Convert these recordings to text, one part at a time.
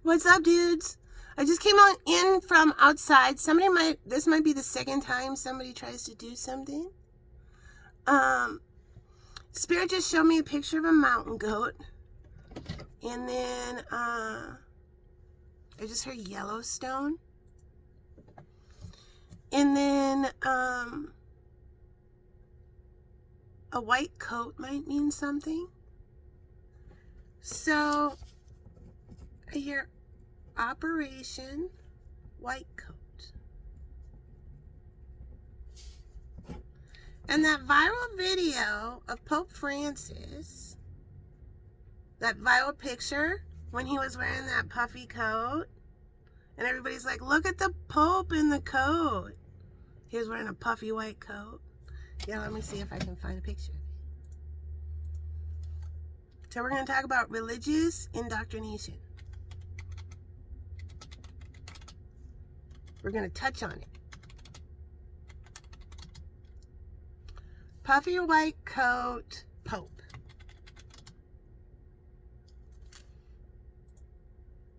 What's up, dudes? I just came on in from outside. This might be the second time somebody tries to do something. Spirit just showed me a picture of a mountain goat. And then, I just heard Yellowstone. And then, a white coat might mean something. So, I hear Operation White Coat. And that viral video of Pope Francis, that viral picture when he was wearing that puffy coat, and everybody's like, look at the Pope in the coat. He was wearing a puffy white coat. Yeah, let me see if I can find a picture. So we're going to talk about religious indoctrination. We're going to touch on it. Puffy white coat, Pope.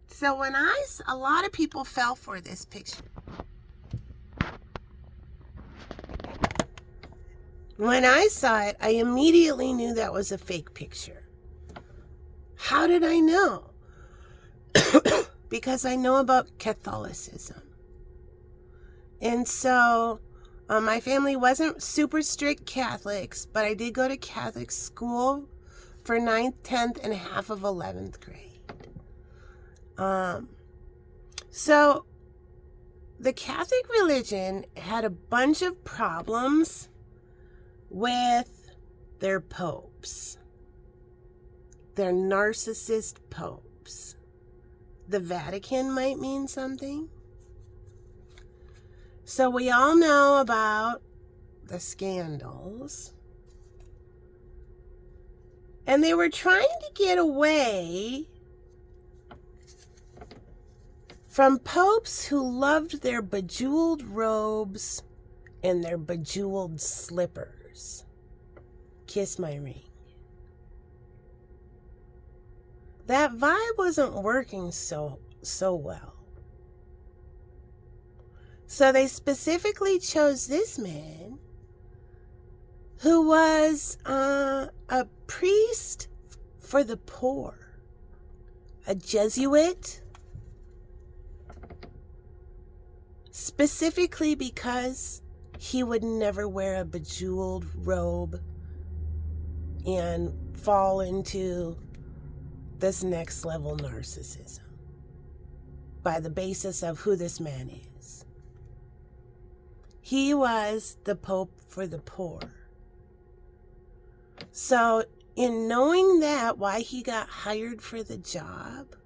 So a lot of people fell for this picture. When I saw it, I immediately knew that was a fake picture. How did I know? Because I know about Catholicism. And so my family wasn't super strict Catholics, but I did go to Catholic school for 9th, 10th, and half of 11th grade. So the Catholic religion had a bunch of problems with their popes. Their narcissist popes. The Vatican might mean something. So we all know about the scandals. And they were trying to get away from popes who loved their bejeweled robes and their bejeweled slippers. Kiss my ring. That vibe wasn't working so well. So they specifically chose this man who was a priest for the poor, a Jesuit, specifically because he would never wear a bejeweled robe and fall into this next level narcissism by the basis of who this man is. He was the Pope for the poor. So in knowing that, why he got hired for the job,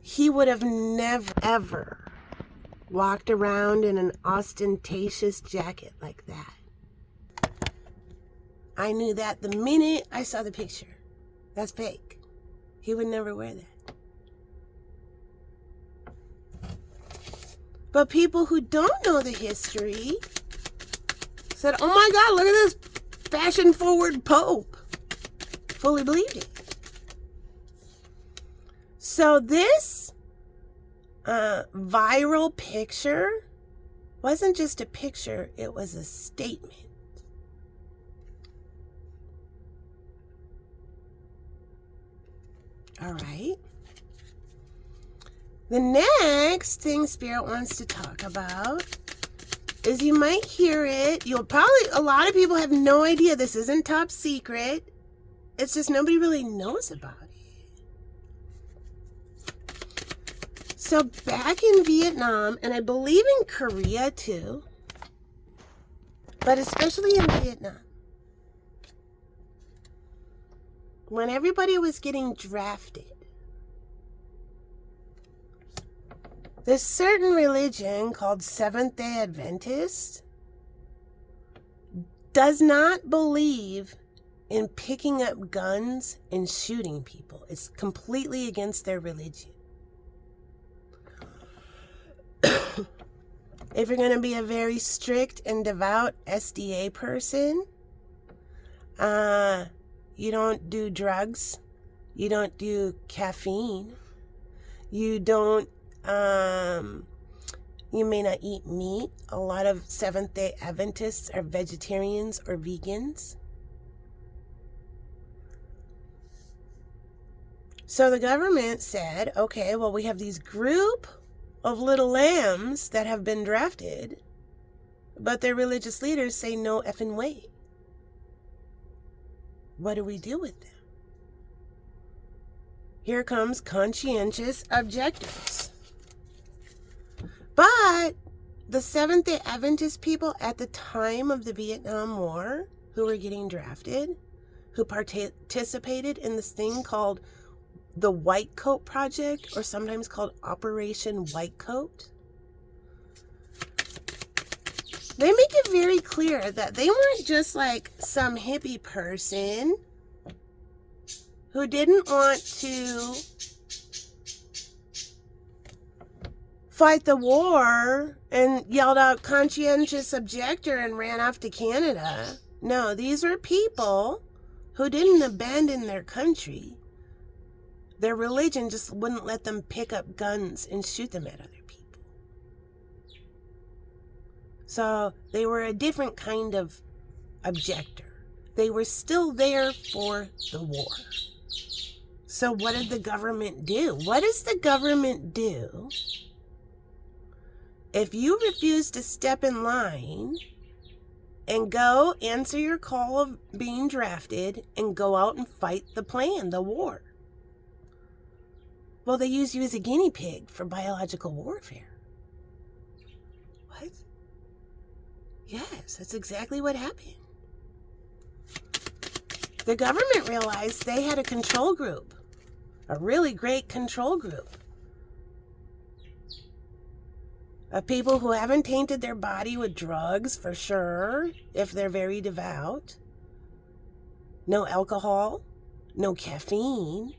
he would have never, ever walked around in an ostentatious jacket like that. I knew that the minute I saw the picture. That's fake. He would never wear that. But people who don't know the history said, oh my God, look at this fashion-forward Pope. Fully believed it. So this viral picture wasn't just a picture, it was a statement. All right. The next thing Spirit wants to talk about is, you might hear it. A lot of people have no idea. This isn't top secret. It's just nobody really knows about it. So back in Vietnam, and I believe in Korea too, but especially in Vietnam, when everybody was getting drafted, this certain religion called Seventh-day Adventist does not believe in picking up guns and shooting people. It's completely against their religion. If you're going to be a very strict and devout SDA person, you don't do drugs. You don't do caffeine. You don't, you may not eat meat. A lot of Seventh-day Adventists are vegetarians or vegans. So the government said, okay, well, we have these group of little lambs that have been drafted, but their religious leaders say no effing way. What do we do with them? Here comes conscientious objectors. But the Seventh-day Adventist people at the time of the Vietnam War who were getting drafted, who participated in this thing called the White Coat Project, or sometimes called Operation White Coat, they make it very clear that they weren't just like some hippie person who didn't want to fight the war and yelled out conscientious objector and ran off to Canada. No, these were people who didn't abandon their country. Their religion just wouldn't let them pick up guns and shoot them at other people. So they were a different kind of objector. They were still there for the war. So what did the government do? What does the government do if you refuse to step in line and go answer your call of being drafted and go out and fight the plan, the war? Well, they use you as a guinea pig for biological warfare. What? Yes, that's exactly what happened. The government realized they had a control group, a really great control group of people who haven't tainted their body with drugs, for sure, if they're very devout. No alcohol, no caffeine.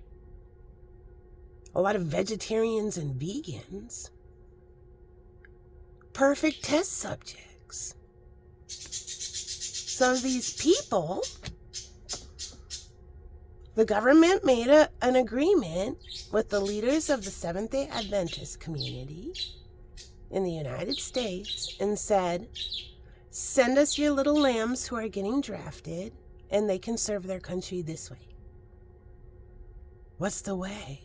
A lot of vegetarians and vegans. Perfect test subjects. So these people, the government made an agreement with the leaders of the Seventh-day Adventist community in the United States and said, send us your little lambs who are getting drafted and they can serve their country this way. What's the way?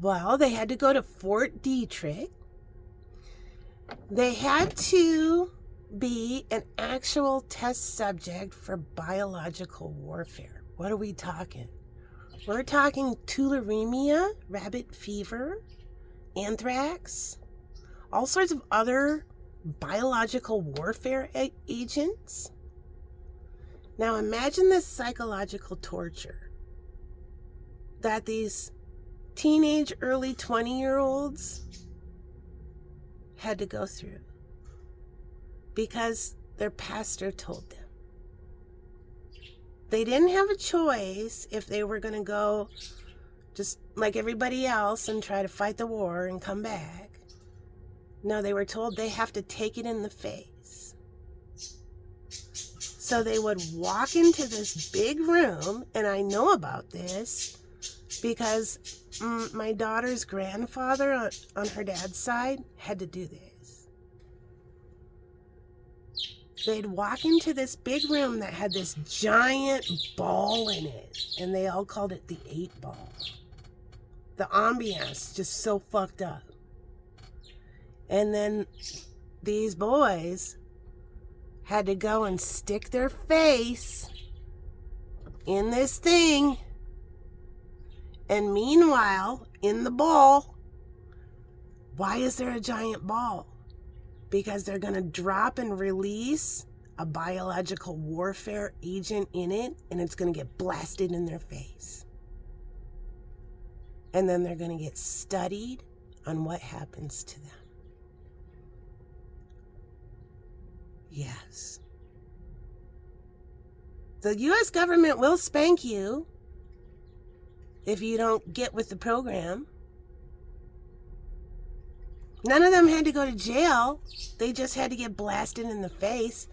Well, they had to go to Fort Detrick. They had to be an actual test subject for biological warfare. What are we talking? We're talking tularemia, rabbit fever, anthrax, all sorts of other biological warfare agents. Now imagine this psychological torture that these teenage, early 20-year-olds had to go through because their pastor told them. They didn't have a choice if they were going to go just like everybody else and try to fight the war and come back. No, they were told they have to take it in the face. So they would walk into this big room, and I know about this because my daughter's grandfather on her dad's side had to do this. They'd walk into this big room that had this giant ball in it, and they all called it the 8-ball. The ambiance just so fucked up. And then these boys had to go and stick their face in this thing. And meanwhile, in the ball, why is there a giant ball? Because they're going to drop and release a biological warfare agent in it, and it's going to get blasted in their face. And then they're going to get studied on what happens to them. Yes. The U.S. government will spank you if you don't get with the program. None of them had to go to jail. They just had to get blasted in the face.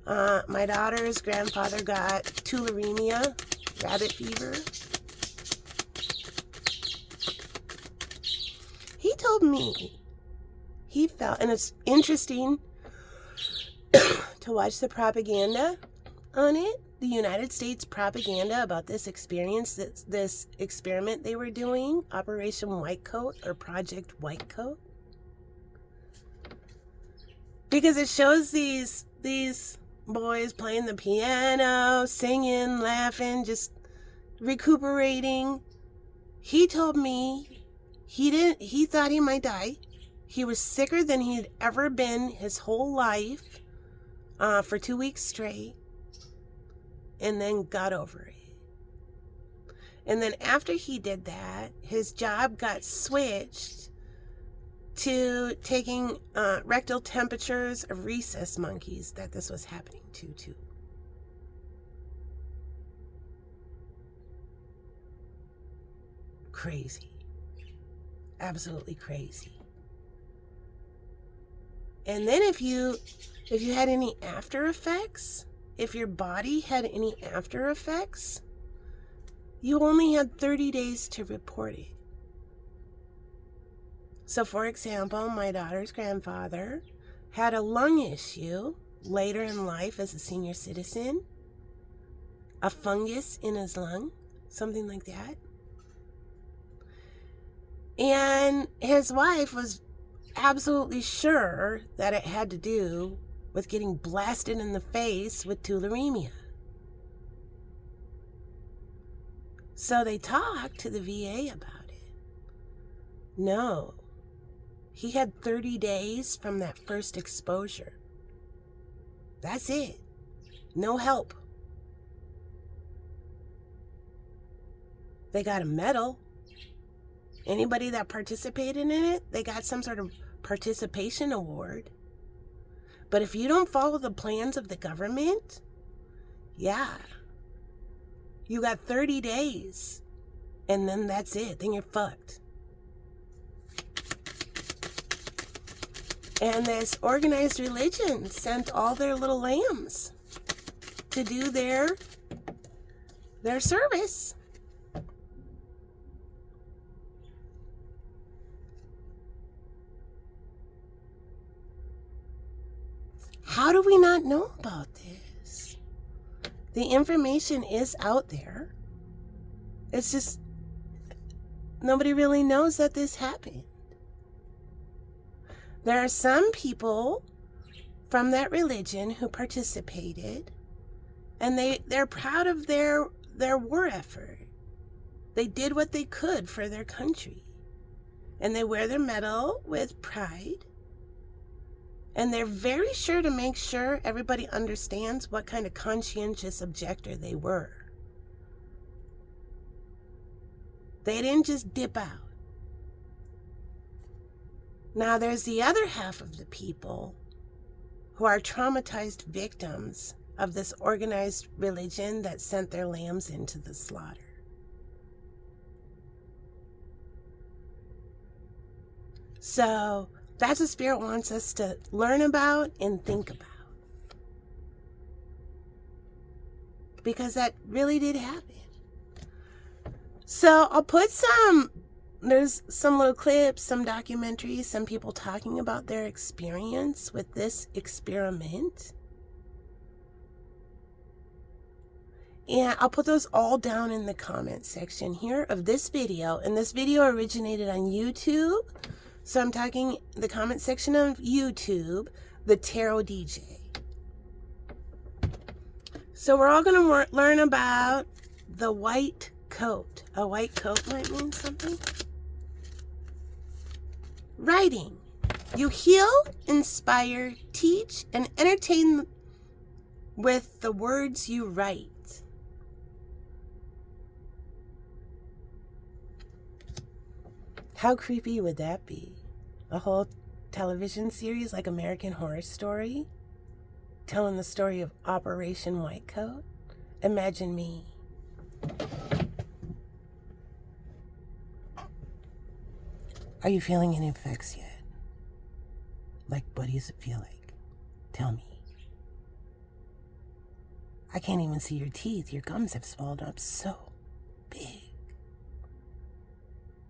My daughter's grandfather got tularemia, rabbit fever. told me he felt, and it's interesting to watch the propaganda on it, the United States propaganda about this experience, this experiment they were doing, Operation Whitecoat or Project Whitecoat. Because it shows these boys playing the piano, singing, laughing, just recuperating. He told me he thought he might die. He was sicker than he'd ever been his whole life for 2 weeks straight, and then got over it. And then after he did that, his job got switched to taking rectal temperatures of rhesus monkeys that this was happening to too. Crazy. Absolutely crazy. And then if you had any after effects, if your body had any after effects, you only had 30 days to report it. So for example, my daughter's grandfather had a lung issue later in life as a senior citizen, a fungus in his lung, something like that. And his wife was absolutely sure that it had to do with getting blasted in the face with tularemia. So they talked to the VA about it. No. He had 30 days from that first exposure. That's it. No help. They got a medal. Anybody that participated in it, they got some sort of participation award. But if you don't follow the plans of the government, yeah, you got 30 days. And then that's it. Then you're fucked. And this organized religion sent all their little lambs to do their service. How do we not know about this? The information is out there. It's just nobody really knows that this happened. There are some people from that religion who participated, and they're proud of their war effort. They did what they could for their country, and they wear their medal with pride, and they're very sure to make sure everybody understands what kind of conscientious objector they were. They didn't just dip out. Now, there's the other half of the people who are traumatized victims of this organized religion that sent their lambs into the slaughter. So that's what Spirit wants us to learn about and think about. Because that really did happen. So I'll put there's some little clips, some documentaries, some people talking about their experience with this experiment. And I'll put those all down in the comment section here of this video. And this video originated on YouTube. So I'm talking the comment section of YouTube, the Tarot DJ. So we're all going to learn about the white coat. A white coat might mean something. Writing. You heal, inspire, teach, and entertain with the words you write. How creepy would that be? A whole television series like American Horror Story, telling the story of Operation Whitecoat? Imagine me. Are you feeling any effects yet? Like, what does it feel like? Tell me. I can't even see your teeth. Your gums have swelled up so big.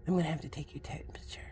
I'm going to have to take your temperature.